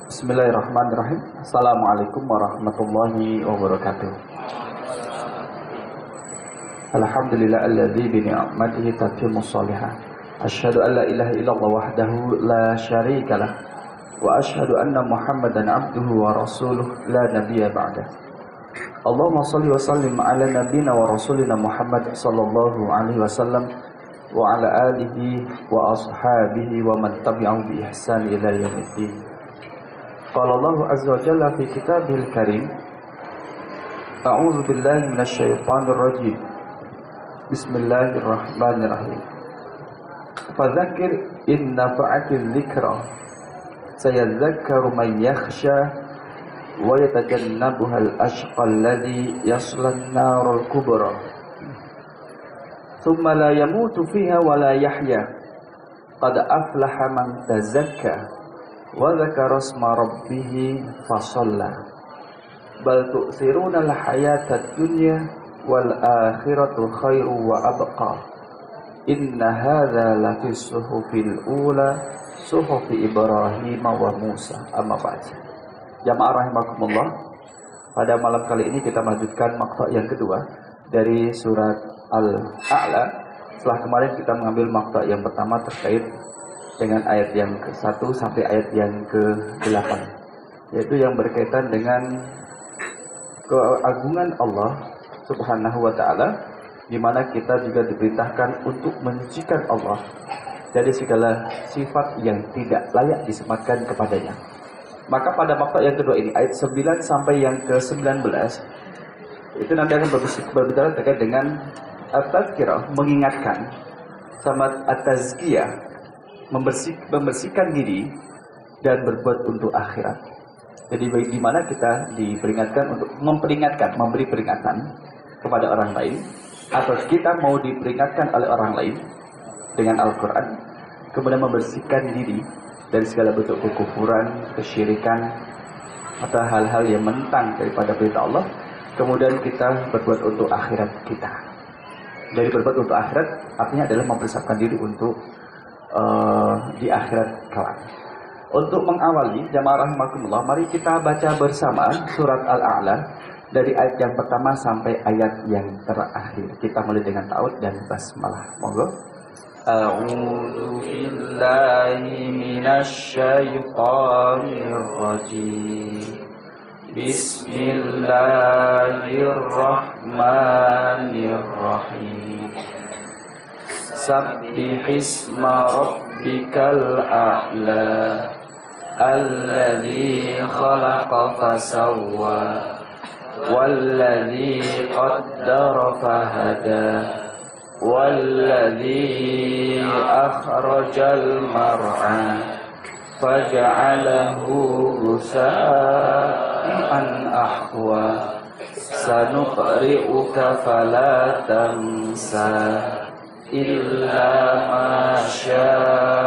Bismillahirrahmanirrahim. Assalamualaikum warahmatullahi wabarakatuh. Alhamdulillahilladzi bi ni'matihi tatimmus shalihat. Asyhadu an la ilaha illallah wahdahu la syarikalah wa asyhadu anna Muhammadan abduhu wa rasuluh la nabiyya ba'dah. Allahumma shalli wa sallim ala nabiyyina wa rasulina Muhammad sallallahu alaihi wasallam wa ala alihi wa ashabihi wa man tabi'ahum bi ihsan ila yaumiddin. Qala Allah azza wa jalla fi kitabihil karim. A'udzu billahi minasy syaithanir rajim. Bismillahirrahmanirrahim. Fadzakir in nafa'atil dzikra sayadzakkaru man yakhsha wa yatajannabuhal ashqal ladzi yaslan narul kubra thumma la yamutu fiha wa la yahya qad aflaha man tazakka wa dzakara isma rabbih fasalla bal tu'thiruna al-hayatad dunya wal akhiratu khairu wa abqa inna hadza lafis suhufil ula suhufi Ibrahim wa Musa. Amma ba'd. Jamaah rahimakumullah, pada malam kali ini kita melanjutkan maqta' yang kedua dari surat Al-A'la. Setelah kemarin kita mengambil maqta' yang pertama terkait dengan ayat yang ke-1 sampai ayat yang ke-8, yaitu yang berkaitan dengan keagungan Allah Subhanahu wa ta'ala, di mana kita juga diperintahkan untuk menyucikan Allah dari segala sifat yang tidak layak disematkan kepadanya. Maka pada maqta' yang kedua ini, ayat 9 sampai yang ke-19, itu nanti akan berbicara terkait dengan at-tazkirah, mengingatkan, sama at-tazkiyah, membersihkan diri dan berbuat untuk akhirat. Jadi di mana kita diperingatkan untuk memberi peringatan kepada orang lain, atau kita mau diperingatkan oleh orang lain dengan Al-Quran, kemudian membersihkan diri dari segala bentuk kekufuran, kesyirikan, atau hal-hal yang menentang daripada perintah Allah, kemudian kita berbuat untuk akhirat kita. Jadi berbuat untuk akhirat artinya adalah mempersiapkan diri untuk di akhirat kelak. Untuk mengawali jamaah rahimakumullah, mari kita baca bersama surat Al-A'la dari ayat yang pertama sampai ayat yang terakhir. Kita mulai dengan ta'awudz dan basmalah. Monggo. A'udzu billahi minasy syaithanir rajim. Bismillahirrahmanirrahim. Sabbihisma rabbikal a'la alladzi khalaqa fasawwa walladzi qaddara fahada walladzi akhrajal mar'a faj'alahu ghusa'an ahwa sanuqri'uka fala tansa illa ma sya'allah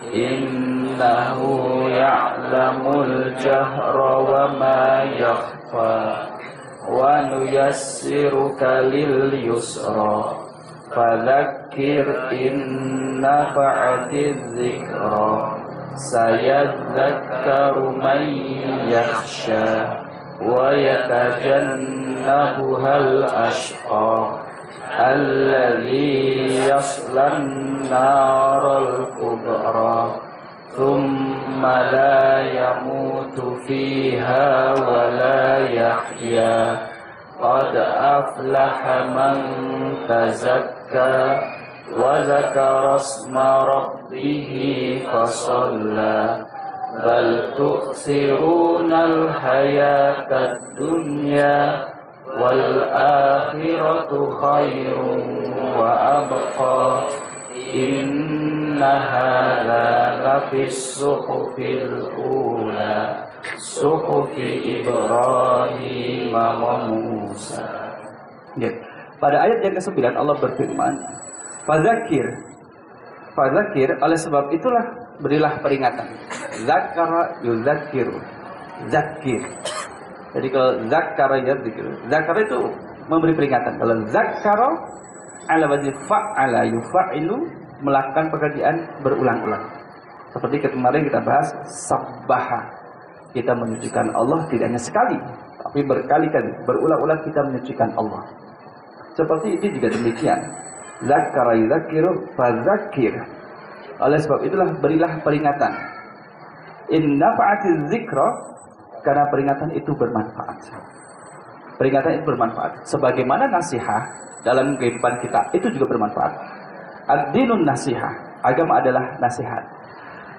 innahu ya'lamul jahra wa ma yakhfa wa nuyassiruka lil yusra fadzakkir in nafa'atiz dzikra sayadzakkaru man yakhsha wa yatajannabuhal ashqa alladzi yaslan narul kubra thumma la yamutu fiha wa la yahya qad aflaha man tazakka wa dzakara isma rabbih fasalla bal tu'thirunal hayatad dunya wal akhiratu khairun wa abqa inna hadza lafis suhufil ula suhufi Ibrahim wa Musa. Ya. Pada ayat yang ke-9 Allah berfirman, Fadzakir oleh sebab itulah berilah peringatan. Zakara yudzakiru. Zakir. Jadi kalau zakara yadzikir, zakara itu memberi peringatan. Kalau zakara ala wazni fa'ala yufa'ilu, melakukan pekerjaan berulang-ulang. Seperti kemarin kita bahas sabbaha. Kita menyucikan Allah tidak hanya sekali, tapi berkali-kali, berulang-ulang kita menyucikan Allah. Seperti itu juga demikian. Zakara yudzakiru fadzakir. Oleh sebab itulah berilah peringatan. In nafa'atiz zikra, karena peringatan itu bermanfaat. Peringatan itu bermanfaat. Sebagaimana nasihat dalam kehidupan kita itu juga bermanfaat. Ad-dinun nasihah. Agama adalah nasihat.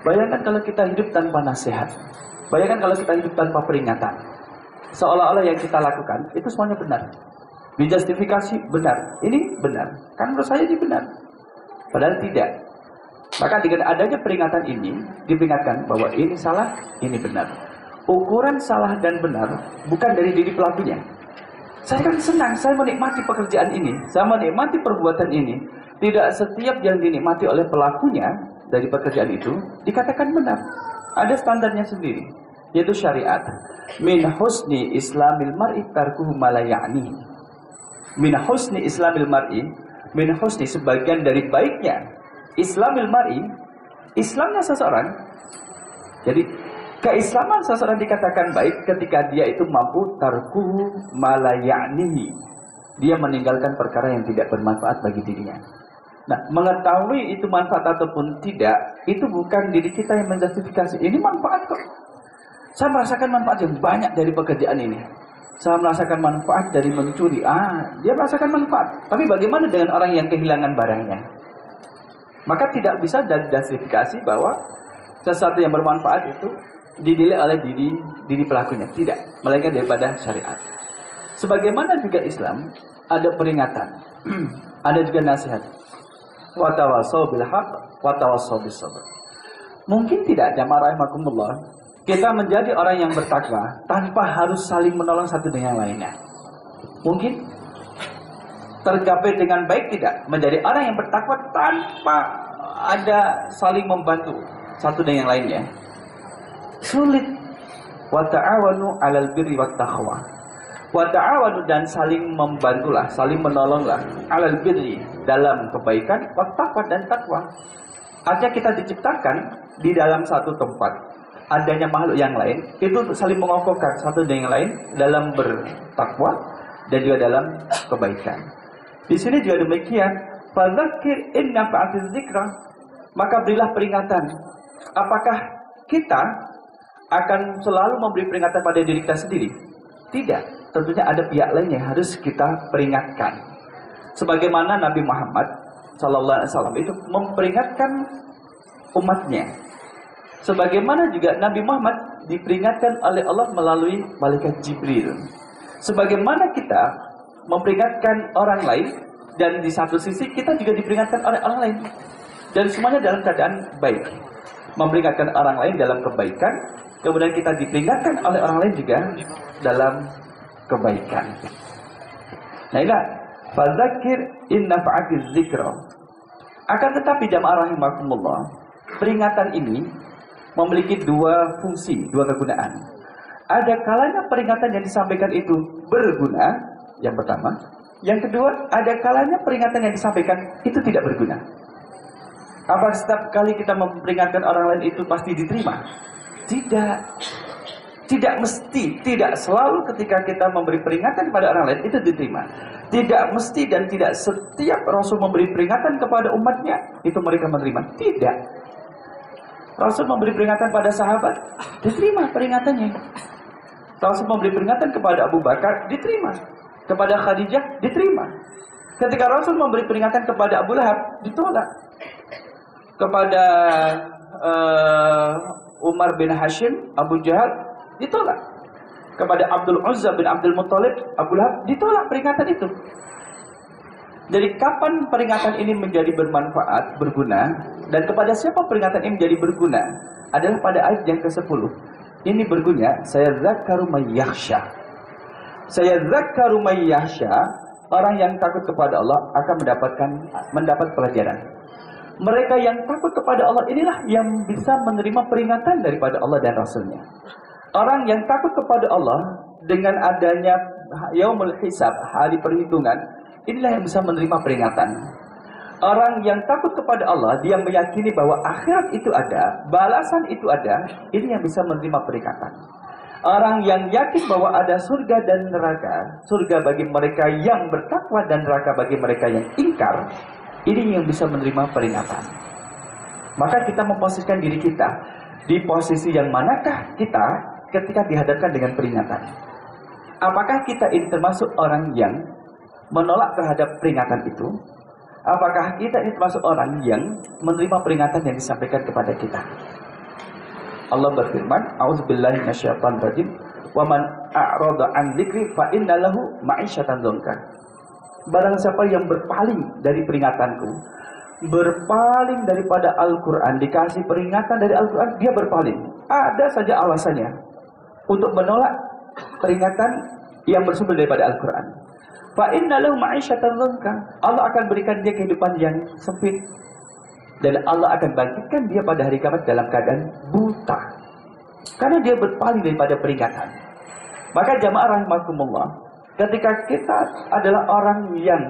Bayangkan kalau kita hidup tanpa nasihat. Bayangkan kalau kita hidup tanpa peringatan. Seolah-olah yang kita lakukan itu semuanya benar. Dijustifikasi benar. Ini benar. Kan menurut saya ini benar. Padahal tidak. Maka dengan adanya peringatan ini diperingatkan bahwa ini salah, ini benar. Ukuran salah dan benar bukan dari diri pelakunya. Saya kan senang, saya menikmati pekerjaan ini, saya menikmati perbuatan ini. Tidak setiap yang dinikmati oleh pelakunya dari pekerjaan itu dikatakan benar. Ada standarnya sendiri, yaitu syariat. Min husni islamil mar'i tarkuhu ma la ya'ni. Min husni islamil mar'i, min husni sebagian dari baiknya islamil mar'i, Islamnya seseorang. Jadi keislaman seseorang dikatakan baik ketika dia itu mampu tarkuhu ma la ya'ni. Dia meninggalkan perkara yang tidak bermanfaat bagi dirinya. Nah, mengetahui itu manfaat ataupun tidak, itu bukan diri kita yang menjustifikasi. Ini manfaat kok. Saya merasakan manfaat yang banyak dari pekerjaan ini. Saya merasakan manfaat dari mencuri. Dia merasakan manfaat. Tapi bagaimana dengan orang yang kehilangan barangnya? Maka tidak bisa justifikasi bahwa sesuatu yang bermanfaat itu dinilai oleh diri pelakunya. Tidak, melainkan daripada syariat. Sebagaimana juga Islam, ada peringatan. Ada juga nasihat. Wa tawassaw bil haqq wa tawassaw bis sabr. Mungkin tidak jamaah rahimakumullah, kita menjadi orang yang bertakwa tanpa harus saling menolong satu dengan yang lainnya. Mungkin tercapai dengan baik tidak menjadi orang yang bertakwa tanpa ada saling membantu satu dengan yang lainnya. Sulit. Wa ta'awanu 'alal birri wat taqwa. Wa ta'awanu, dan saling membantulah, saling menolonglah, 'alal birri, dalam kebaikan, wa taqwa, dan takwa. Artinya kita diciptakan di dalam satu tempat. Adanya makhluk yang lain itu saling mengokohkan satu dengan yang lain dalam bertakwa dan juga dalam kebaikan. Di sini juga demikian. Fadzakir in nafa'atiz zikra. Maka berilah peringatan. Apakah kita akan selalu memberi peringatan pada diri kita sendiri? Tidak. Tentunya ada pihak lain yang harus kita peringatkan. Sebagaimana Nabi Muhammad SAW itu memperingatkan umatnya. Sebagaimana juga Nabi Muhammad diperingatkan oleh Allah melalui malaikat Jibril. Sebagaimana kita memperingatkan orang lain, dan di satu sisi kita juga diperingatkan oleh orang lain. Dan semuanya dalam keadaan baik. Memperingatkan orang lain dalam kebaikan, kemudian kita diperingatkan oleh orang lain juga dalam kebaikan. Nah, inilah fadzakir in nafa'atiz zikra. Akan tetapi jamaah rahimakumullah, peringatan ini memiliki dua fungsi, dua kegunaan. Ada kalanya peringatan yang disampaikan itu berguna, yang pertama. Yang kedua, ada kalanya peringatan yang disampaikan itu tidak berguna. Apa setiap kali kita memperingatkan orang lain itu pasti diterima? Tidak. Tidak mesti, tidak selalu ketika kita memberi peringatan kepada orang lain itu diterima. Tidak mesti dan tidak setiap Rasul memberi peringatan kepada umatnya itu mereka menerima. Tidak. Rasul memberi peringatan pada sahabat, diterima peringatannya. Rasul memberi peringatan kepada Abu Bakar, diterima. Kepada Khadijah, diterima. Ketika Rasul memberi peringatan kepada Abu Lahab, ditolak. Kepada Umar bin Hashim, Abu Jahal, ditolak. Kepada Abdul Uzza bin Abdul Muttalib, Abu Lahab, ditolak peringatan itu. Jadi kapan peringatan ini menjadi bermanfaat, berguna, dan kepada siapa peringatan ini menjadi berguna adalah pada ayat yang ke-10. Ini berguna, saya zakaru may yakhsha. Saya zakaru may yakhsha, orang yang takut kepada Allah akan mendapat pelajaran. Mereka yang takut kepada Allah inilah yang bisa menerima peringatan daripada Allah dan Rasulnya. Orang yang takut kepada Allah dengan adanya yaumul hisab, hari perhitungan, inilah yang bisa menerima peringatan. Orang yang takut kepada Allah, dia meyakini bahwa akhirat itu ada, balasan itu ada, ini yang bisa menerima peringatan. Orang yang yakin bahwa ada surga dan neraka, surga bagi mereka yang bertakwa dan neraka bagi mereka yang ingkar, ini yang bisa menerima peringatan. Maka kita memposisikan diri kita di posisi yang manakah kita ketika dihadapkan dengan peringatan. Apakah kita ini termasuk orang yang menolak terhadap peringatan itu? Apakah kita ini termasuk orang yang menerima peringatan yang disampaikan kepada kita? Allah berfirman, "A'udzubillahi minasyaitonir rajim, wa man a'rada 'an dzikri fa inna lahu ma'isyatan dzanka." Barang siapa yang berpaling dari peringatanku, berpaling daripada Al-Qur'an, dikasih peringatan dari Al-Qur'an, dia berpaling. Ada saja alasannya untuk menolak peringatan yang bersumber daripada Al-Qur'an. Fa inna lahu ma'isyatan dzanka. Allah akan berikan dia kehidupan yang sempit. Dan Allah akan bangkitkan dia pada hari kiamat dalam keadaan buta. Karena dia berpaling daripada peringatan. Maka jamaah rahimakumullah, ketika kita adalah orang yang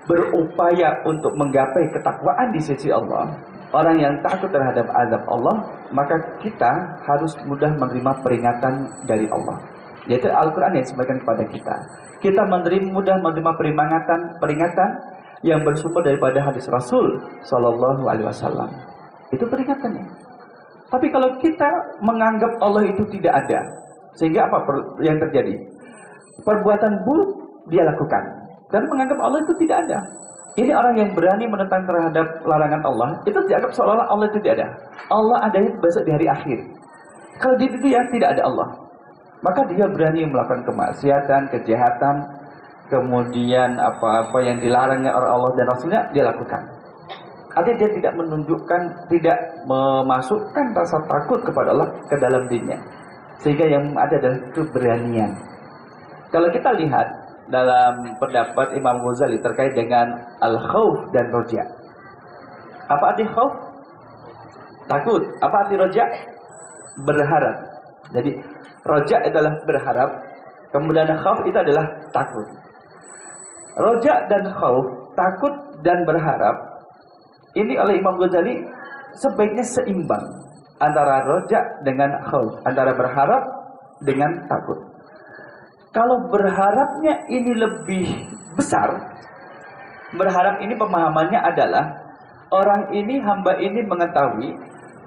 berupaya untuk menggapai ketakwaan di sisi Allah, orang yang takut terhadap azab Allah, maka kita harus mudah menerima peringatan dari Allah. Yaitu Al-Quran yang disampaikan kepada kita. Kita mudah menerima peringatan yang bersumber daripada hadis Rasul Sallallahu Alaihi Wasallam. Itu peringatannya. Tapi kalau kita menganggap Allah itu tidak ada, sehingga apa yang terjadi? Perbuatan buruk dia lakukan dan menganggap Allah itu tidak ada. Ini orang yang berani menentang terhadap larangan Allah, itu dianggap seolah-olah Allah itu tidak ada. Allah adanya besok di hari akhir. Kalau dia tidak ada Allah, maka dia berani melakukan kemaksiatan, kejahatan, kemudian apa-apa yang dilarang oleh Allah dan Rasulnya dia lakukan. Artinya dia tidak menunjukkan, tidak memasukkan rasa takut kepada Allah ke dalam dirinya. Sehingga yang ada adalah keberanian. Kalau kita lihat dalam pendapat Imam Ghazali terkait dengan al-khawf dan roja. Apa arti khawf? Takut. Apa arti roja? Berharap. Jadi roja adalah berharap, kemudian khawf itu adalah takut. Roja dan khauf, takut dan berharap, ini oleh Imam Ghazali sebaiknya seimbang antara roja dengan khauf, antara berharap dengan takut. Kalau berharapnya ini lebih besar, berharap ini pemahamannya adalah orang ini, hamba ini mengetahui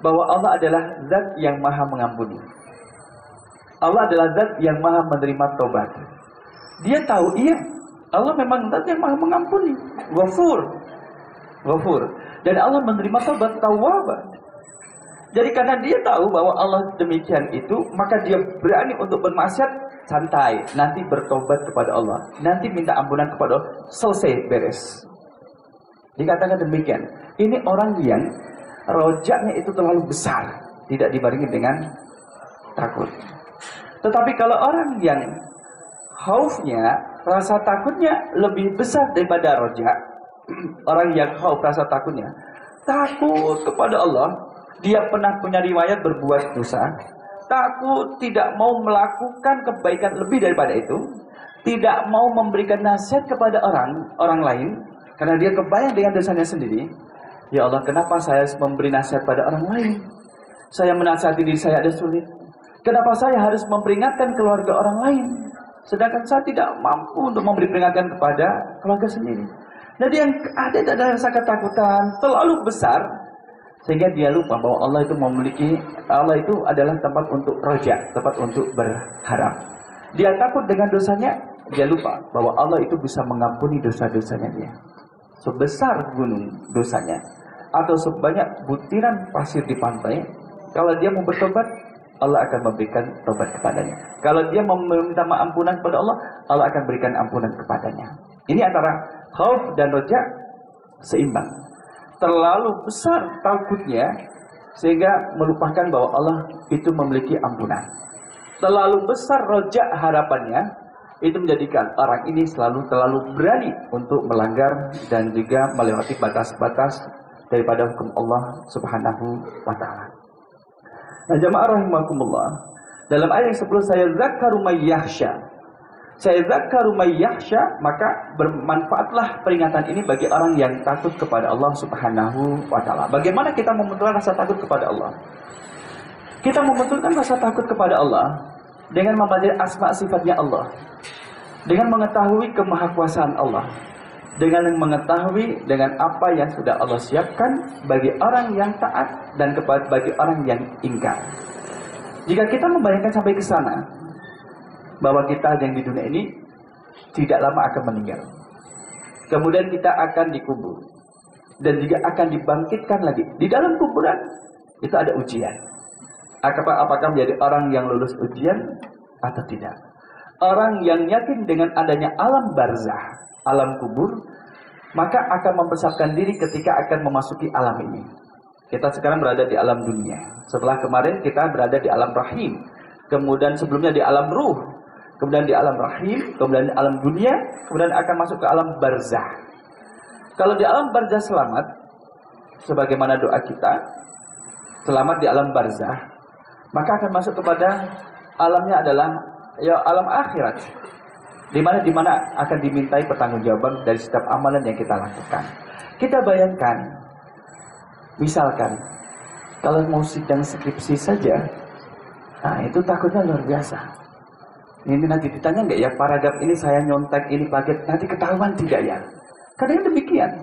bahwa Allah adalah zat yang maha mengampuni. Allah adalah zat yang maha menerima taubat. Dia tahu, iya, Allah memang zat yang maha mengampuni, Ghafur. Dan Allah menerima taubat, Tawwab. Jadi karena dia tahu bahwa Allah demikian itu, maka dia berani untuk bermaksiat santai, nanti bertobat kepada Allah, nanti minta ampunan kepada Allah, selesai, beres. Dikatakan demikian. Ini orang yang rojaknya itu terlalu besar, tidak dibarengi dengan takut. Tetapi kalau orang yang khaufnya, rasa takutnya lebih besar daripada roja, orang yang khauf, rasa takutnya takut kepada Allah, dia pernah punya riwayat berbuat dosa, takut tidak mau melakukan kebaikan lebih daripada itu, tidak mau memberikan nasihat kepada orang lain, karena dia kebayang dengan dosanya sendiri. Ya Allah, kenapa saya harus memberi nasihat pada orang lain? Saya menasihati diri saya ada sulit. Kenapa saya harus memperingatkan keluarga orang lain, sedangkan saya tidak mampu untuk memberi peringatan kepada keluarga sendiri? Jadi yang ada adalah rasa ketakutan terlalu besar, sehingga dia lupa bahwa Allah itu adalah tempat untuk roja, tempat untuk berharap. Dia takut dengan dosanya, dia lupa bahwa Allah itu bisa mengampuni dosa-dosanya dia. Sebesar gunung dosanya, atau sebanyak butiran pasir di pantai, kalau dia mau bertobat, Allah akan memberikan tobat kepadanya. Kalau dia meminta ampunan kepada Allah, Allah akan berikan ampunan kepadanya. Ini antara khauf dan roja seimbang. Terlalu besar takutnya sehingga melupakan bahwa Allah itu memiliki ampunan. Terlalu besar roja harapannya, itu menjadikan orang ini terlalu berani untuk melanggar dan juga melewati batas-batas daripada hukum Allah Subhanahu wa ta'ala. Nah, jamaah rahimakumullah, dalam ayat yang sebelum saya zakaru may yakhsha, Sayadzakkaru may yakhsha, maka bermanfaatlah peringatan ini bagi orang yang takut kepada Allah Subhanahu wa taala. Bagaimana kita memunculkan rasa takut kepada Allah? Kita memunculkan rasa takut kepada Allah dengan mempelajari asma sifatnya Allah, dengan mengetahui kemahakuasaan Allah, dengan mengetahui dengan apa yang sudah Allah siapkan bagi orang yang taat dan bagi orang yang ingkar. Jika kita membayangkan sampai ke sana, bahwa kita yang di dunia ini tidak lama akan meninggal, kemudian kita akan dikubur dan juga akan dibangkitkan lagi. Di dalam kuburan itu ada ujian. Apakah menjadi orang yang lulus ujian atau tidak? Orang yang yakin dengan adanya alam barzah, alam kubur, maka akan mempersiapkan diri ketika akan memasuki alam ini. Kita sekarang berada di alam dunia. Setelah kemarin kita berada di alam rahim, kemudian sebelumnya di alam ruh, kemudian di alam rahim, kemudian di alam dunia, kemudian akan masuk ke alam barzah. Kalau di alam barzah selamat, sebagaimana doa kita, selamat di alam barzah, maka akan masuk kepada alamnya adalah ya alam akhirat, di mana akan dimintai pertanggungjawaban dari setiap amalan yang kita lakukan. Kita bayangkan, misalkan kalau mau sidang skripsi saja, nah itu takutnya luar biasa. Ini nanti ditanya nggak ya, paragraf ini saya nyontek ini paket, nanti ketahuan tidak ya? Kadang demikian.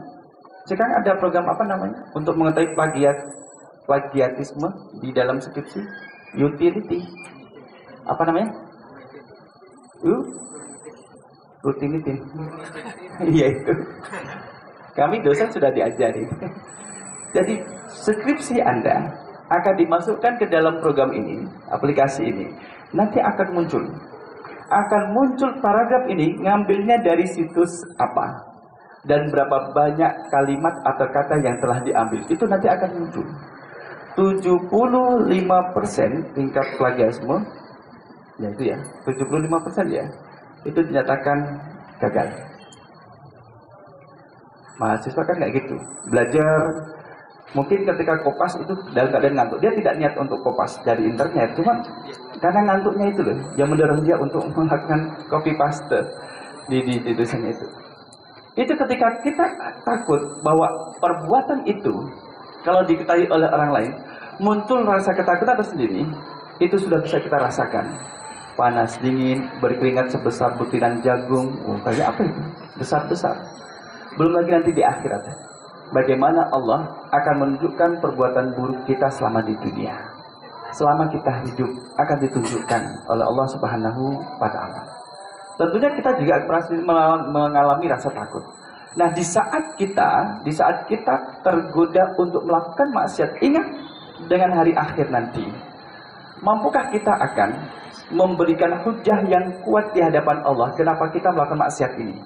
Sekarang ada program apa namanya untuk mengetahui plagiatisme di dalam skripsi, utility, apa namanya? Rutinity. Iya itu. Kami dosen sudah diajari. Jadi skripsi Anda akan dimasukkan ke dalam program ini, aplikasi ini. Nanti akan muncul paragraf ini, ngambilnya dari situs apa dan berapa banyak kalimat atau kata yang telah diambil. Itu nanti akan muncul. 75% tingkat plagiarisme, ya itu ya, 75% ya, itu dinyatakan gagal. Mahasiswa kan kayak gitu, belajar. Mungkin ketika kopas itu dalam keadaan ngantuk, dia tidak niat untuk kopas dari internet, cuma karena ngantuknya itu loh yang mendorong dia untuk melakukan copy paste di dosennya itu. Itu ketika kita takut bahwa perbuatan itu kalau diketahui oleh orang lain, muncul rasa ketakutan tersendiri, itu sudah bisa kita rasakan. Panas, dingin, berkeringat sebesar butiran jagung, kayak apa itu? Besar-besar. Belum lagi nanti di akhirat. Bagaimana Allah akan menunjukkan perbuatan buruk kita selama di dunia. Selama kita hidup akan ditunjukkan oleh Allah Subhanahu wa taala. Tentunya kita juga mengalami rasa takut. Nah, di saat kita tergoda untuk melakukan maksiat, ingat dengan hari akhir nanti. Mampukah kita akan memberikan hujah yang kuat di hadapan Allah kenapa kita melakukan maksiat ini?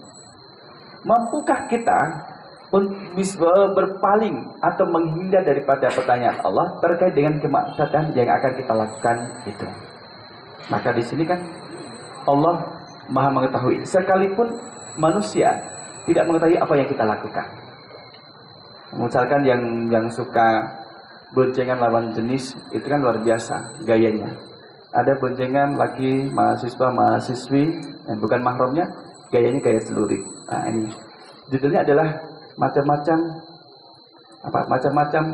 Mampukah kita berpaling atau menghindar daripada pertanyaan Allah terkait dengan kemaksiatan yang akan kita lakukan itu? Maka di sini kan Allah Maha mengetahui, sekalipun manusia tidak mengetahui apa yang kita lakukan. Misalkan yang suka boncengan lawan jenis, itu kan luar biasa gayanya. Ada boncengan lagi mahasiswa-mahasiswi yang bukan mahramnya, gayanya gaya celurit. Nah ini judulnya adalah macam-macam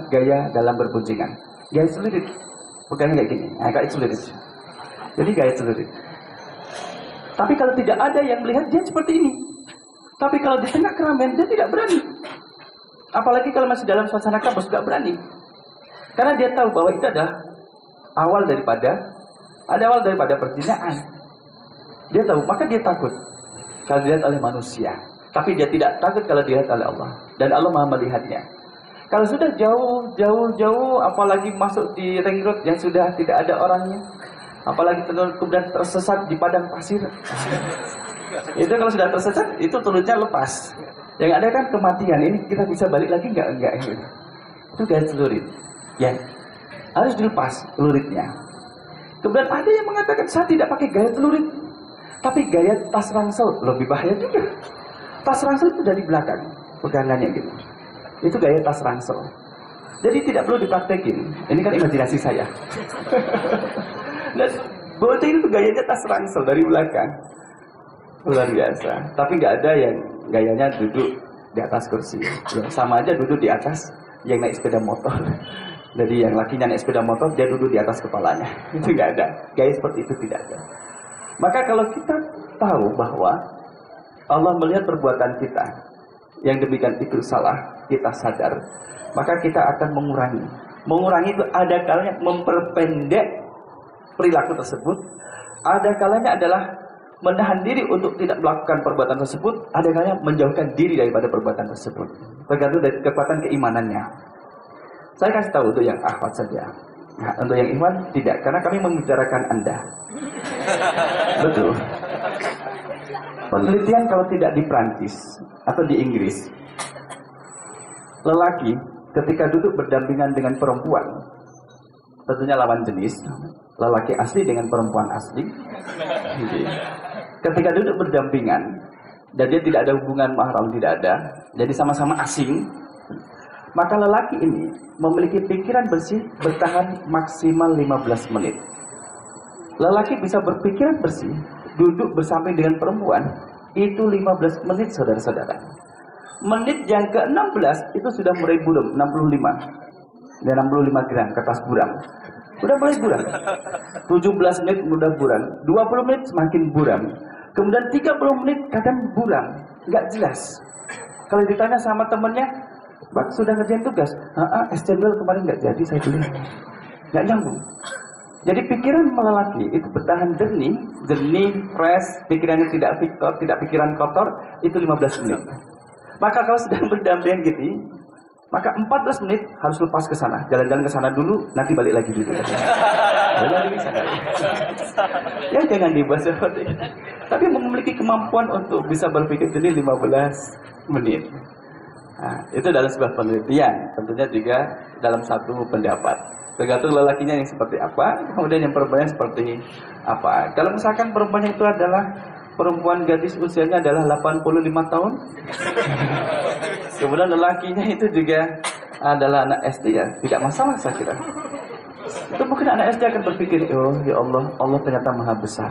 gaya dalam berboncengan. Gaya celurit, pegangnya kayak gini, kayak celurit. Jadi gaya celurit. Tapi kalau tidak ada yang melihat, dia seperti ini. Tapi kalau di tengah keramaian, dia tidak berani. Apalagi kalau masih dalam suasana kampus, tidak berani. Karena dia tahu bahwa itu adalah awal daripada perzinahan. Dia tahu, maka dia takut kalau dilihat oleh manusia. Tapi dia tidak takut kalau dilihat oleh Allah. Dan Allah Maha melihatnya. Kalau sudah jauh, apalagi masuk di ring road yang sudah tidak ada orangnya, apalagi kemudian tersesat di padang pasir, itu kalau sudah tersesat, itu tulutnya lepas. Yang ada kan kematian. Ini kita bisa balik lagi enggak? Itu gaya celurit. Ya, harus dilepas celuritnya. Kemudian ada yang mengatakan saya tidak pakai gaya celurit, tapi gaya tas ransel. Lebih bahaya juga. Tas ransel itu dari belakang, pegangannya gitu. Itu gaya tas ransel. Jadi tidak perlu dipraktekin. Ini kan imajinasi saya. Dan bocah itu gayanya tas ransel dari belakang. Luar biasa. Tapi nggak ada yang gayanya duduk di atas kursi. Ya, sama aja duduk di atas yang naik sepeda motor. Jadi yang lakinya naik sepeda motor, dia duduk di atas kepalanya. Itu nggak ada. Gaya seperti itu tidak ada. Maka kalau kita tahu bahwa Allah melihat perbuatan kita, yang demikian itu salah, kita sadar, maka kita akan mengurangi. Mengurangi itu ada kalanya memperpendek perilaku tersebut, ada kalanya adalah menahan diri untuk tidak melakukan perbuatan tersebut, ada kalanya menjauhkan diri daripada perbuatan tersebut. Tergantung dari kekuatan keimanannya. Saya kasih tahu untuk yang akhwat saja. Nah, untuk yang iman tidak, karena kami membicarakan Anda. Betul. Penelitian kalau tidak di Prancis atau di Inggris, lelaki ketika duduk berdampingan dengan perempuan, tentunya lawan jenis, lelaki asli dengan perempuan asli, ketika duduk berdampingan dan dia tidak ada hubungan mahram, tidak ada, jadi sama-sama asing, maka lelaki ini memiliki pikiran bersih bertahan maksimal 15 menit. Lelaki bisa berpikiran bersih duduk bersamping dengan perempuan itu 15 menit, saudara-saudara. Menit yang ke-16 itu sudah mulai buram, 65 dan 65 gram kertas buram. Sudah mulai buram. 17 menit mudah buram, 20 menit semakin buram. Kemudian 30 menit kadang buram, nggak jelas. Kalau ditanya sama temennya, Bang, sudah ngerjain tugas? Es cendol kemarin nggak jadi, saya beli. Nggak nyambung. Jadi pikiran lelaki itu bertahan jernih, fresh, pikirannya tidak pikiran kotor, itu 15 menit. Maka kalau sedang berdampingan gitu, maka 14 menit harus lepas ke sana, jalan-jalan ke sana dulu, nanti balik lagi gitu. Ya jangan dibahas seperti itu. Tapi memiliki kemampuan untuk bisa berpikir jernih 15 menit. Nah, itu dalam sebuah penelitian, tentunya juga dalam satu pendapat. Tergantung lelakinya yang seperti apa, kemudian yang perempuannya seperti apa. Kalau misalkan perempuannya itu adalah perempuan gadis usianya adalah 85 tahun, kemudian lelakinya itu juga adalah anak SD, ya tidak masalah saya kira. Itu mungkin anak SD akan berpikir, oh ya Allah, Allah ternyata maha besar.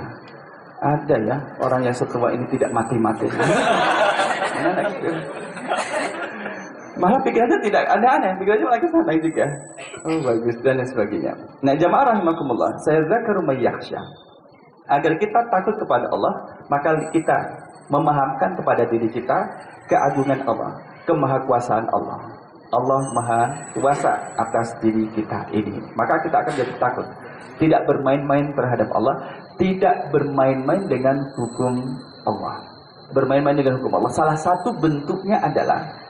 Ada ya orang yang setua ini tidak mati-mati. Malah pikirannya tidak ada aneh, pikirannya lagi santai juga. Oh bagus dan lain sebagainya. Nah jamaah rahimakumullah, saya zakaru mayyakhsha. Agar kita takut kepada Allah, maka kita memahamkan kepada diri kita keagungan Allah, kemahakuasaan Allah. Allah maha kuasa atas diri kita ini. Maka kita akan jadi takut. Tidak bermain-main terhadap Allah, tidak bermain-main dengan hukum Allah. Bermain-main dengan hukum Allah. Salah satu bentuknya adalah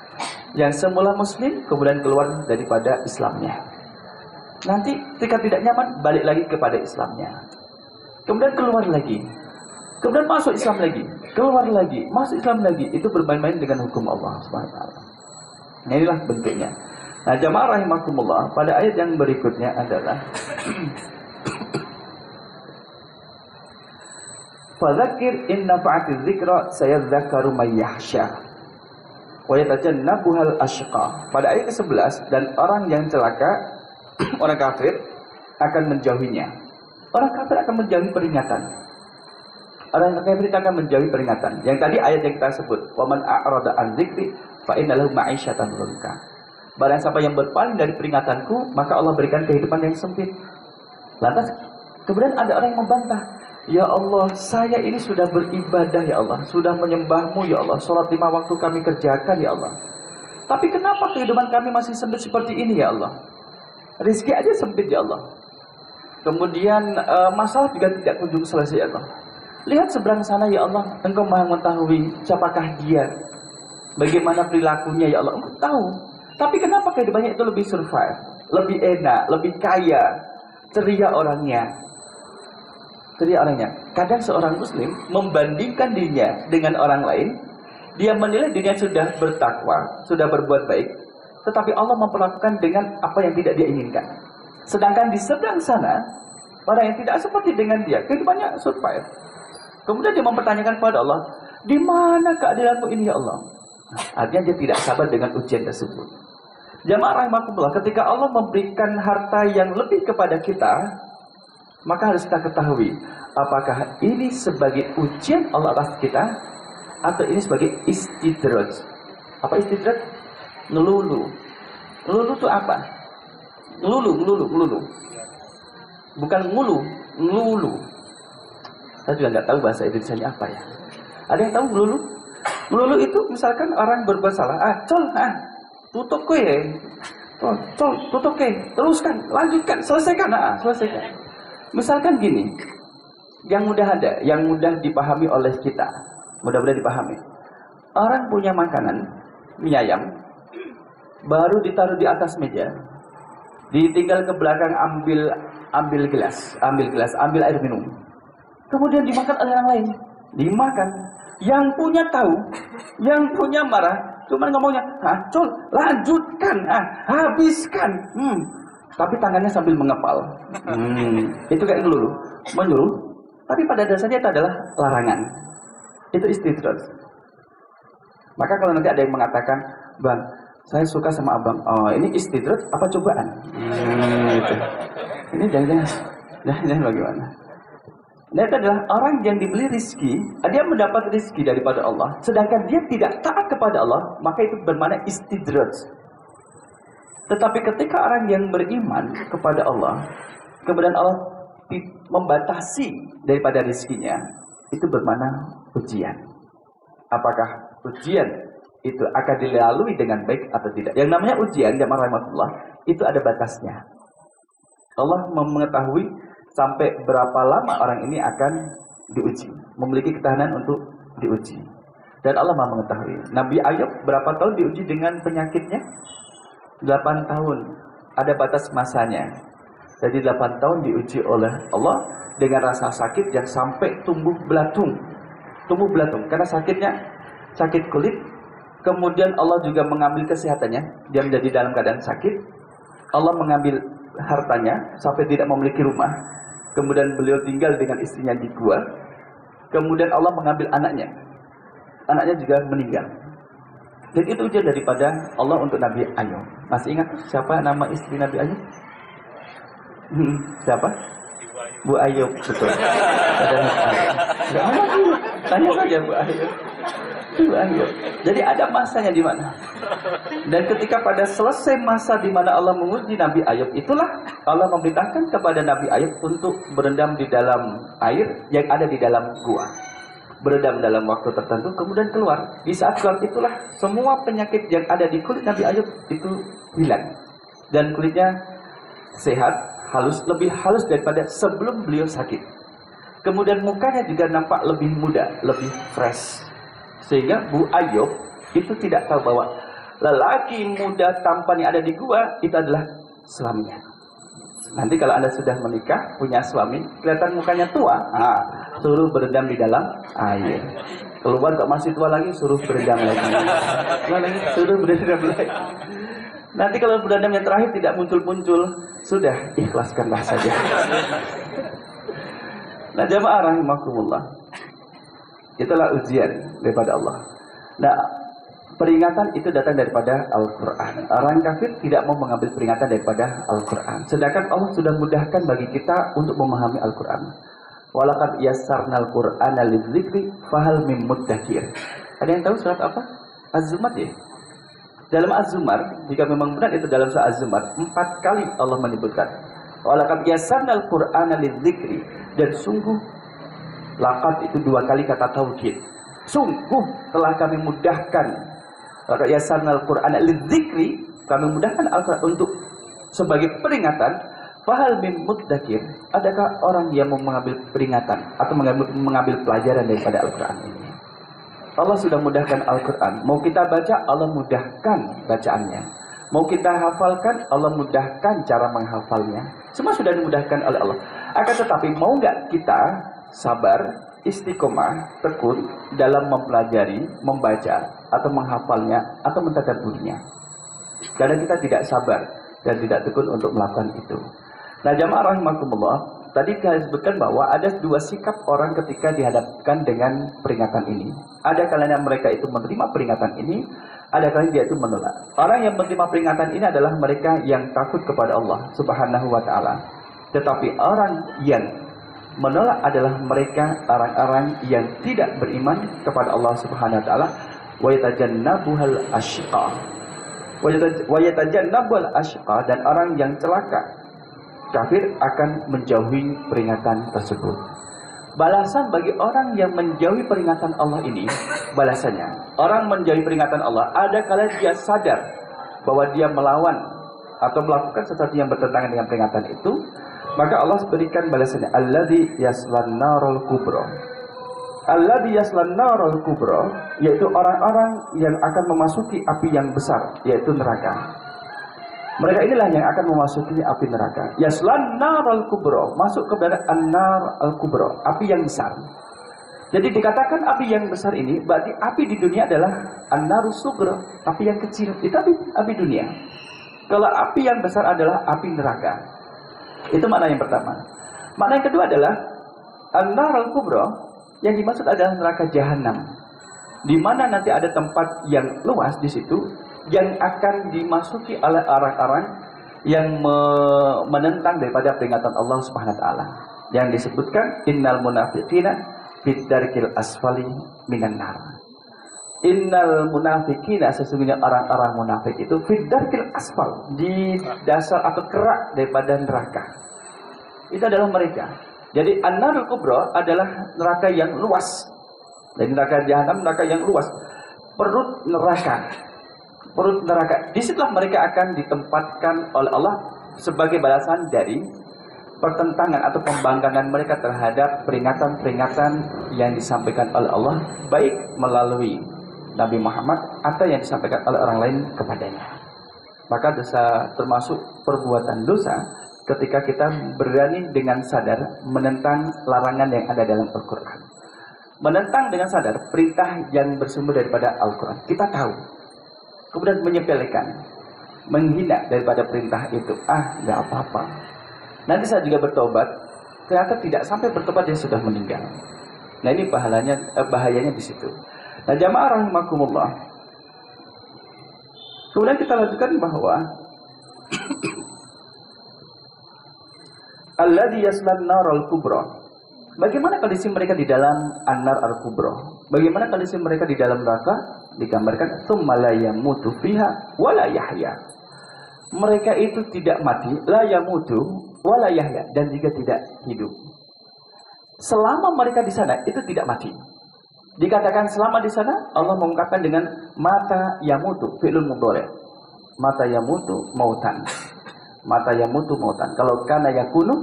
yang semula muslim kemudian keluar daripada Islamnya. Nanti ketika tidak nyaman balik lagi kepada Islamnya. Kemudian keluar lagi. Kemudian masuk Islam lagi. Keluar lagi, masuk Islam lagi. Itu bermain-main dengan hukum Allah Subhanahu wa taala. Nah, inilah bentuknya. Nah, jamaah rahimakumullah, pada ayat yang berikutnya adalah Fadzakir in nafa'atiz dzikra sayadzakkaru may yakhsha. Wa yatajannabuhal ashqa. Pada ayat ke-11, dan orang yang celaka, orang kafir akan menjauhinya. Orang kafir akan menjauhi peringatan. Orang kafir akan menjauhi peringatan. Yang tadi ayat yang kita sebut, wa man a'rada an dzikri fa inna lahu ma'isyatan dhanka. Barang siapa yang berpaling dari peringatanku, maka Allah berikan kehidupan yang sempit. Lantas kemudian ada orang yang membantah, ya Allah, saya ini sudah beribadah ya Allah, sudah menyembahmu ya Allah, sholat 5 waktu kami kerjakan ya Allah. Tapi kenapa kehidupan kami masih sempit seperti ini ya Allah? Rizki aja sempit ya Allah. Kemudian masalah juga tidak kunjung selesai ya Allah. Lihat seberang sana ya Allah, Engkau maha mengetahui siapakah dia, bagaimana perilakunya ya Allah, Engkau tahu. Tapi kenapa kehidupannya itu lebih survive, lebih enak, lebih kaya, ceria orangnya. Kadang seorang muslim membandingkan dirinya dengan orang lain, dia menilai dirinya sudah bertakwa, sudah berbuat baik, tetapi Allah memperlakukan dengan apa yang tidak dia inginkan. Sedangkan di seberang sana, orang yang tidak seperti dengan dia, kehidupannya survive. Kemudian dia mempertanyakan kepada Allah, di mana keadilanmu ini ya Allah? Artinya dia tidak sabar dengan ujian tersebut. Jamaah rahimakumullah, ketika Allah memberikan harta yang lebih kepada kita, Maka harus kita ketahui, apakah ini sebagai ujian Allah atas kita, atau ini sebagai istidraj. Apa istidraj? Ngelulu. Ngelulu itu apa? Ngelulu. Bukan ngulu, ngelulu. Saya juga nggak tahu bahasa Indonesianya apa ya. Ada yang tahu ngelulu? Ngelulu itu misalkan orang berbuat salah, tutup kue, tutup kue, teruskan, lanjutkan, selesaikan. Misalkan gini, yang mudah dipahami oleh kita, mudah-mudahan dipahami. Orang punya makanan, mie ayam, baru ditaruh di atas meja, ditinggal ke belakang ambil gelas, ambil air minum, kemudian dimakan oleh orang lain, dimakan. Yang punya tahu, yang punya marah, cuman ngomongnya, lanjutkan, habiskan. Tapi tangannya sambil mengepal. Itu kayak ngelulu, menyuruh. Tapi pada dasarnya itu adalah larangan. Itu istidraj. Maka kalau nanti ada yang mengatakan, Bang, saya suka sama abang. Oh, ini istidraj apa cobaan? Gitu. Ini jangan bagaimana? Nah, itu adalah orang yang diberi rizki, dia mendapat rizki daripada Allah, sedangkan dia tidak taat kepada Allah, maka itu bermakna istidraj. Tetapi ketika orang yang beriman kepada Allah, kemudian Allah membatasi daripada rizkinya, itu bermakna ujian. Apakah ujian itu akan dilalui dengan baik atau tidak? Yang namanya ujian, jamaah rahmatullah, itu ada batasnya. Allah mengetahui sampai berapa lama orang ini akan diuji, memiliki ketahanan untuk diuji. Dan Allah Maha mengetahui. Nabi Ayub berapa tahun diuji dengan penyakitnya? 8 tahun. Ada batas masanya. Jadi 8 tahun diuji oleh Allah dengan rasa sakit yang sampai tumbuh belatung. Karena sakitnya sakit kulit. Kemudian Allah juga mengambil kesehatannya. Dia menjadi dalam keadaan sakit. Allah mengambil hartanya sampai tidak memiliki rumah. Kemudian beliau tinggal dengan istrinya di gua. Kemudian Allah mengambil anaknya. Anaknya juga meninggal. Dan itu ujian daripada Allah untuk Nabi Ayub. Masih ingat siapa nama istri Nabi Ayub? Siapa? Bu Ayub, betul. Tanya saja Bu Ayub. Bu Ayub. Jadi ada masanya di mana? Dan ketika pada selesai masa di mana Allah menguji Nabi Ayub, itulah Allah memerintahkan kepada Nabi Ayub untuk berendam di dalam air yang ada di dalam gua. Berendam dalam waktu tertentu, kemudian keluar. Di saat keluar itulah semua penyakit yang ada di kulit Nabi Ayub itu hilang. Dan kulitnya sehat, lebih halus daripada sebelum beliau sakit. Kemudian mukanya juga nampak lebih muda, lebih fresh. Sehingga Bu Ayub itu tidak tahu bahwa lelaki muda tampan yang ada di gua itu adalah suaminya. Nanti kalau Anda sudah menikah, punya suami, kelihatan mukanya tua, suruh berendam di dalam air. Keluar kok masih tua lagi, suruh berendam lagi. Suruh berendam lagi. Nanti kalau berendam yang terakhir tidak muncul-muncul, sudah ikhlaskanlah saja. Nah, jamaah rahimakumullah, itulah ujian daripada Allah. Nah, peringatan itu datang daripada Al-Quran. Orang kafir tidak mau mengambil peringatan daripada Al-Quran. Sedangkan Allah sudah mudahkan bagi kita untuk memahami Al-Quran. Walaqad yassarnal Qur'ana lidzikri fahal mim muddakir. Ada yang tahu surat apa? Az-Zumar ya? Dalam Az-Zumar, jika memang benar itu dalam surat Az-Zumar, 4 kali Allah menyebutkan walaqad yassarnal Qur'ana lidzikri. Dan sungguh, laqad itu 2 kali kata taukid. Sungguh telah kami mudahkan yassarnal Qur'ana lidzikri, kami mudahkan Al-Quran untuk sebagai peringatan. Fahal mim muddakir, adakah orang yang mau mengambil peringatan atau mengambil pelajaran daripada Al-Quran ini? Allah sudah mudahkan Al-Quran. Mau kita baca, Allah mudahkan bacaannya. Mau kita hafalkan, Allah mudahkan cara menghafalnya. Semua sudah dimudahkan oleh Allah. Akan tetapi mau nggak kita sabar, istiqomah, tekun dalam mempelajari, membaca, atau menghafalnya, atau mentadabburinya. Karena kita tidak sabar dan tidak tekun untuk melakukan itu. Nah, jamaah rahimakumullah, tadi kita sebutkan bahwa ada 2 sikap orang ketika dihadapkan dengan peringatan ini. Ada kalanya mereka itu menerima peringatan ini, ada kalanya dia itu menolak. Orang yang menerima peringatan ini adalah mereka yang takut kepada Allah Subhanahu wa ta'ala. Tetapi orang yang menolak adalah mereka orang-orang yang tidak beriman kepada Allah Subhanahu wa taala. Wa yatajannabuhal asyqa. Wa yatajannabuhal asyqa, dan orang yang celaka kafir akan menjauhi peringatan tersebut. Balasan bagi orang yang menjauhi peringatan Allah ini, balasannya, orang menjauhi peringatan Allah ada kala dia sadar bahwa dia melawan atau melakukan sesuatu yang bertentangan dengan peringatan itu, maka Allah berikan balasannya, alladzi yaslan narul kubra. Alladzi yaslan narul kubra, yaitu orang-orang yang akan memasuki api yang besar, yaitu neraka. Mereka inilah yang akan memasuki api neraka. Yaslan narul kubra, masuk kepada an-nar al-kubra, api yang besar. Jadi dikatakan api yang besar ini, berarti api di dunia adalah an-narus sugra, api yang kecil, itu api dunia. Kalau api yang besar adalah api neraka. Itu makna yang pertama. Makna yang kedua adalah an-nar al-kubra, yang dimaksud adalah neraka jahanam, di mana nanti ada tempat yang luas di situ yang akan dimasuki oleh orang-orang yang menentang daripada peringatan Allah Subhanahu wa taala. Yang disebutkan innal munafiqina fid darkil asfali minan nar. Innal munafiqina, sesungguhnya orang-orang munafik itu fid darkil asfal, di dasar atau kerak daripada neraka. Itu adalah mereka. Jadi an-narul kubra adalah neraka yang luas. Dan neraka jahanam neraka yang luas. Perut neraka. Perut neraka. Disitulah mereka akan ditempatkan oleh Allah sebagai balasan dari pertentangan atau pembangkangan mereka terhadap peringatan-peringatan yang disampaikan oleh Allah, baik melalui Nabi Muhammad atau yang disampaikan oleh orang lain kepadanya. Maka dosa termasuk perbuatan dosa ketika kita berani dengan sadar menentang larangan yang ada dalam Al-Quran. Menentang dengan sadar perintah yang bersumber daripada Al-Quran. Kita tahu, kemudian menyepelekan, menghina daripada perintah itu. Nggak apa-apa. Nanti saya juga bertobat. Ternyata tidak sampai bertobat, dia sudah meninggal. Nah ini bahayanya di situ. Nah jamaah rahimakumullah. Kemudian kita lanjutkan bahwa alladzi yaslan narul kubra. Bagaimana kondisi mereka di dalam an-nar al-kubra? Bagaimana kondisi mereka di dalam neraka? Digambarkan tsumma la yamutu fiha wa la yahya. Mereka itu tidak mati, la yamutu wa la yahya, dan juga tidak hidup. Selama mereka di sana itu tidak mati. Dikatakan selama di sana, Allah mengungkapkan dengan mata yamutu, fi'lun mudhari'. Mata yamutu mautan. Mata yamutu mautan. Kalau kana yakunu,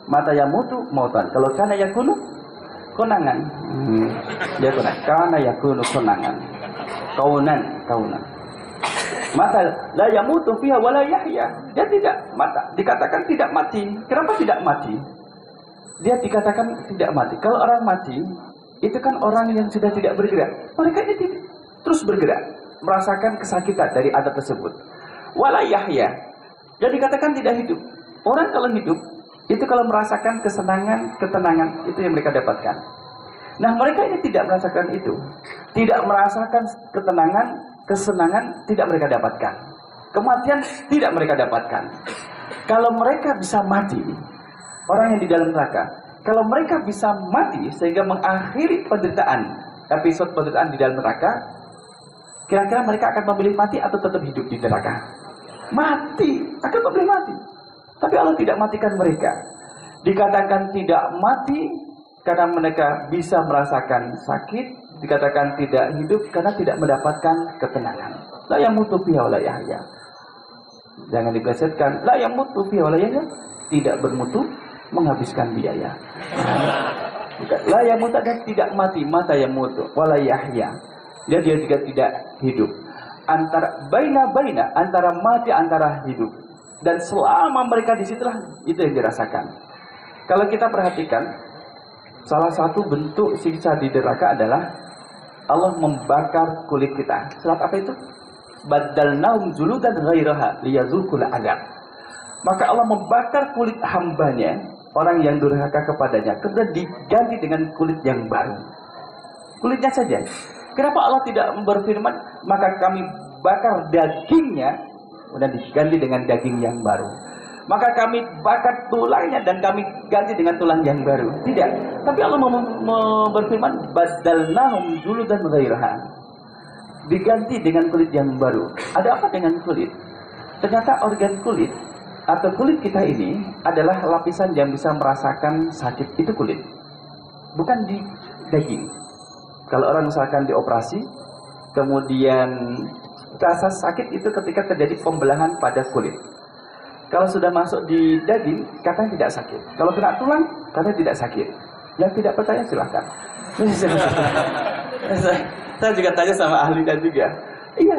mata yamutu mautan. Kalau kana yakunu, konangan. Dia konang. Kana yakunu konangan. Kaunan. Mata la yamutu fiha wa la yahya. Dia tidak mata. Dikatakan tidak mati. Kenapa tidak mati? Dia dikatakan tidak mati. Kalau orang mati, itu kan orang yang sudah tidak bergerak. Mereka ini terus bergerak, merasakan kesakitan dari adat tersebut. Wala yahya. Jadi dikatakan tidak hidup. Orang kalau hidup, itu kalau merasakan kesenangan, ketenangan, itu yang mereka dapatkan. Nah mereka ini tidak merasakan itu. Tidak merasakan ketenangan, kesenangan, tidak mereka dapatkan. Kematian tidak mereka dapatkan. Kalau mereka bisa mati, orang yang di dalam neraka, kalau mereka bisa mati sehingga mengakhiri penderitaan, episode penderitaan di dalam neraka, kira-kira mereka akan memilih mati atau tetap hidup di neraka? Mati, akan memilih mati. Tapi Allah tidak matikan mereka. Dikatakan tidak mati karena mereka bisa merasakan sakit. Dikatakan tidak hidup karena tidak mendapatkan ketenangan. La yamutu fiha wa la yahya. Jangan diplesetkan. La yamutu fiha wa la yahya. Tidak bermutu, menghabiskan biaya. La yamutu dan tidak mati, mata yamutu wa la yahya. Dia juga tidak hidup. Antara baina antara mati antara hidup. Dan selama mereka di situlah itu yang dirasakan. Kalau kita perhatikan, salah satu bentuk siksa di neraka adalah Allah membakar kulit kita. Surat apa itu? Badalnahum juludan ghairaha liyazuqul adab. Maka Allah membakar kulit hambanya, orang yang durhaka kepadanya, kemudian diganti dengan kulit yang baru. Kulitnya saja. Kenapa Allah tidak berfirman, maka kami bakar dagingnya, kemudian diganti dengan daging yang baru? maka kami bakar tulangnya dan kami ganti dengan tulang yang baru. Tidak. Tapi Allah berfirman, badalnahum juludan ghairaha. Diganti dengan kulit yang baru. Ada apa dengan kulit? Ternyata organ kulit atau kulit kita ini adalah lapisan yang bisa merasakan sakit. Itu kulit. Bukan di daging. Kalau orang misalkan dioperasi, kemudian rasa sakit itu ketika terjadi pembelahan pada kulit. Kalau sudah masuk di daging, katanya tidak sakit. Kalau kena tulang, katanya tidak sakit. Yang tidak percaya silahkan. Saya juga tanya sama ahli dan juga. Iya.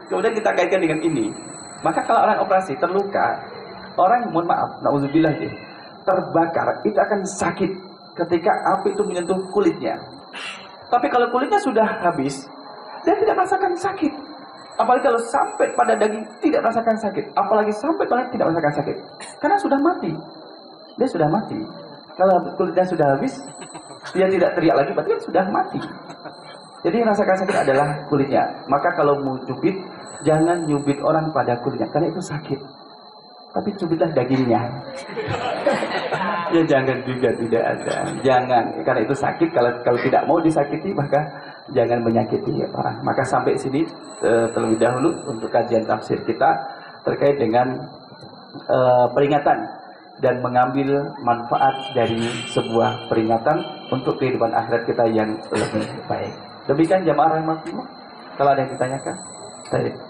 Kemudian kita kaitkan dengan ini. Maka kalau orang operasi terluka, orang mohon maaf, na'udzubillah deh, terbakar, itu akan sakit ketika api itu menyentuh kulitnya. Tapi kalau kulitnya sudah habis, dia tidak merasakan sakit. Apalagi kalau sampai pada daging tidak merasakan sakit. Apalagi sampai tulang tidak merasakan sakit. Karena sudah mati. Dia sudah mati. Kalau kulitnya sudah habis, dia tidak teriak lagi, berarti sudah mati. Jadi yang merasakan sakit adalah kulitnya. Maka kalau mau cubit, jangan nyubit orang pada kulitnya. Karena itu sakit. Tapi cubitlah dagingnya. Ya jangan juga, tidak ada. Jangan, karena itu sakit. Kalau tidak mau disakiti, maka jangan menyakiti orang. Maka sampai sini terlebih dahulu untuk kajian tafsir kita terkait dengan peringatan dan mengambil manfaat dari sebuah peringatan untuk kehidupan akhirat kita yang lebih baik. Demikian jamaah rahmatullah. Kalau ada yang ditanyakan,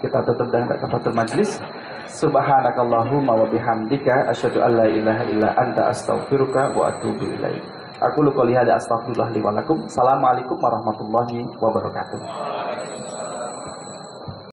kita tutup dengan kafaratul majlis. Subhanakallahumma wa bihamdika asyhadu an la ilaha illa anta astaghfiruka wa atubu ilaik. Aku qouli hadza astaghfirullah li wa lakum. Assalamualaikum warahmatullahi wabarakatuh.